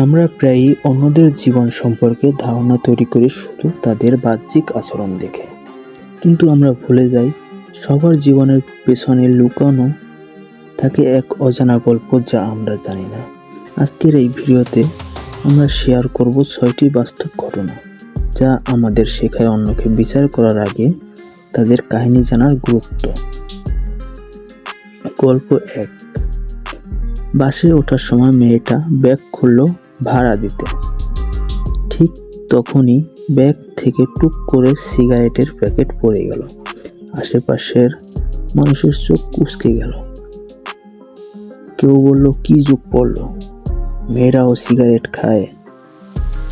আমরা প্রায়ই অন্যদের জীবন সম্পর্কে ধারণা তৈরি করি শুধু তাদের বাহ্যিক আচরণ দেখে, কিন্তু আমরা ভুলে যাই সবার জীবনের পেছনে লুকানো থাকে এক অজানা গল্প যা আমরা জানি না। আজকের এই ভিডিওতে আমরা শেয়ার করব 6টি বাস্তব ঘটনা যা আমাদের শেখায় অন্যকে বিচার করার আগে তাদের কাহিনী জানার গুরুত্ব। গল্প 1। বাসে ওঠার সময় মেয়েটা ব্যাগ খুলল ভাড়া দিতে। ঠিক তখনই ব্যাগ থেকে টুক করে সিগারেটের প্যাকেট পড়ে গেল। আশেপাশের মানুষের চোখ কুঁচকে গেল। কেউ বলল, কি যুগ পড়ল, মেয়েরাও সিগারেট খায়।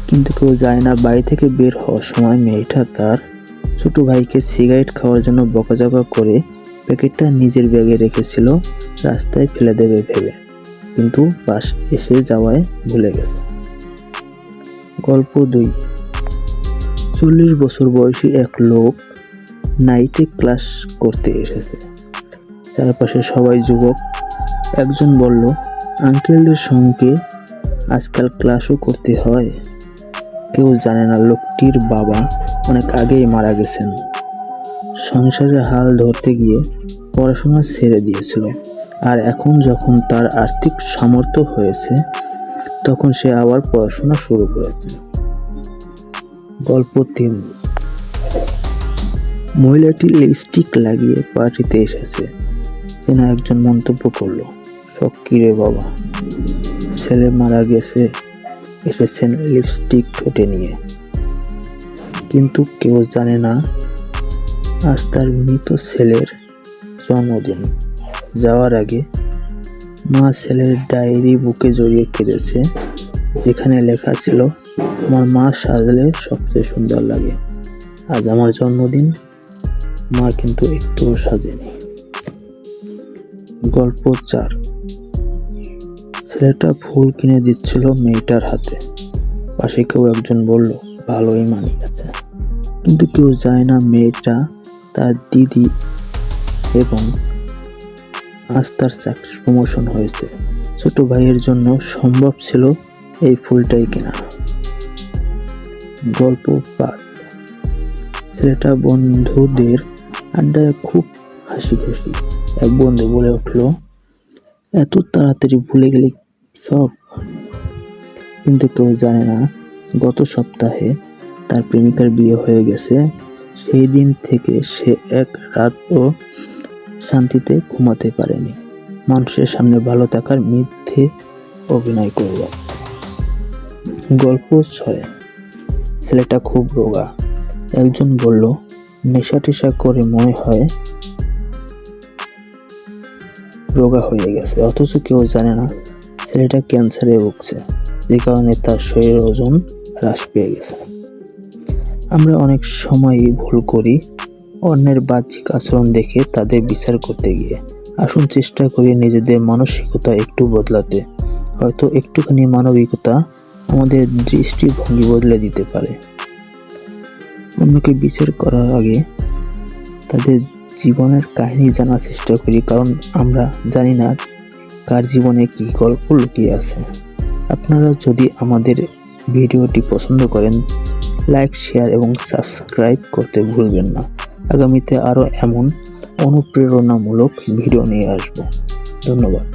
কিন্তু কেউ যায় না বাড়ি থেকে বের হওয়ার সময় মেয়েটা তার ছোট ভাইকে সিগারেট খাওয়ার জন্য বকাঝকা করে প্যাকেটটা নিজের ব্যাগে রেখেছিল, রাস্তায় ফেলে দেবে ভেবে, কিন্তু বাস এসে যাওয়ায় ভুলে গেছে। গল্প 2। 40 বছর বয়সী এক লোক নাইটে ক্লাস করতে এসেছে। চারপাশে সবাই যুবক। একজন বলল, আঙ্কেলদের সঙ্গে আজকাল ক্লাসও করতে হয়। কেউ জানে না লোকটির বাবা অনেক আগেই মারা গেছেন। সংসারের হাল ধরতে গিয়ে পড়াশোনা ছেড়ে দিয়েছিল, আর এখন যখন তার আর্থিক সামর্থ্য হয়েছে তখন সে আবার পড়াশোনা শুরু করেছে। গল্প 3। মহিলাটি লিপস্টিক লাগিয়ে পার্টিতে এসেছে। চেনা একজন মন্তব্য করল, শখ কি রে বাবা, ছেলে মারা গেছে, এসেছেন লিপস্টিক ঠোঁটে নিয়ে। কিন্তু কেউ জানে না আজ তার মৃত ছেলের জন্মদিন। যাওয়ার আগে মা ছেলের ডায়েরি বুকে জড়িয়ে কেঁদেছে, যেখানে লেখা ছিল, আমার মা সাজলে সবচেয়ে সুন্দর লাগে। আজ আমার জন্মদিন, মা কিন্তু একটুও সাজেনি। গল্প 4। ছেলেটা ফুল কিনে দিচ্ছিল মেয়েটার হাতে। পাশে কেউ একজন বলল, ভালোই মানিয়েছে। কিন্তু কেউ যায় না মেয়েটা তার দিদি এবং আজ তার চাকরির প্রমোশন হয়েছে। ছোট ভাইয়ের জন্য সম্ভব ছিল এই ফুলটাই কেনা। গল্প 5। ছেলেটা বন্ধুদের আড্ডায় খুব হাসি খুশি। এক বন্ধু বলে উঠল, এত তাড়াতাড়ি ভুলে গেলি সব। কিন্তু কেউ জানে না গত সপ্তাহে তার প্রেমিকার বিয়ে হয়ে গেছে। সেই দিন থেকে সে এক রাতও শান্তিতে ঘুমাতে পারেনি। মানুষের সামনে ভালো থাকার মিথ্যে অভিনয় করে যাচ্ছে। গল্প 6। ছেলেটা খুব রোগা। একজন বলল, নেশা টেশা করে মনে হয় রোগা হয়ে গেছে। অথচ কেউ জানে না ছেলেটা ক্যান্সারে ভুগছে, যে কারণে তার শরীরের ওজন হ্রাস পেয়ে গেছে। আমরা অনেক সময়ই ভুল করি অন্যের বাহ্যিক আচরণ দেখে তাদের বিচার করতে গিয়ে। আসুন চেষ্টা করি নিজেদের মানসিকতা একটু বদলাতে। হয়তো একটুখানি মানবিকতা আমাদের দৃষ্টিভঙ্গি বদলে দিতে পারে। অন্যকে বিচার করার আগে তাদের জীবনের কাহিনী জানার চেষ্টা করি, কারণ আমরা জানি না কার জীবনে কী গল্প লুকিয়ে আছে। আপনারা যদি আমাদের ভিডিওটি পছন্দ করেন, লাইক, শেয়ার এবং সাবস্ক্রাইব করতে ভুলবেন না। আগামীতে আরও এমন অনুপ্রেরণামূলক ভিডিও নিয়ে আসব। ধন্যবাদ।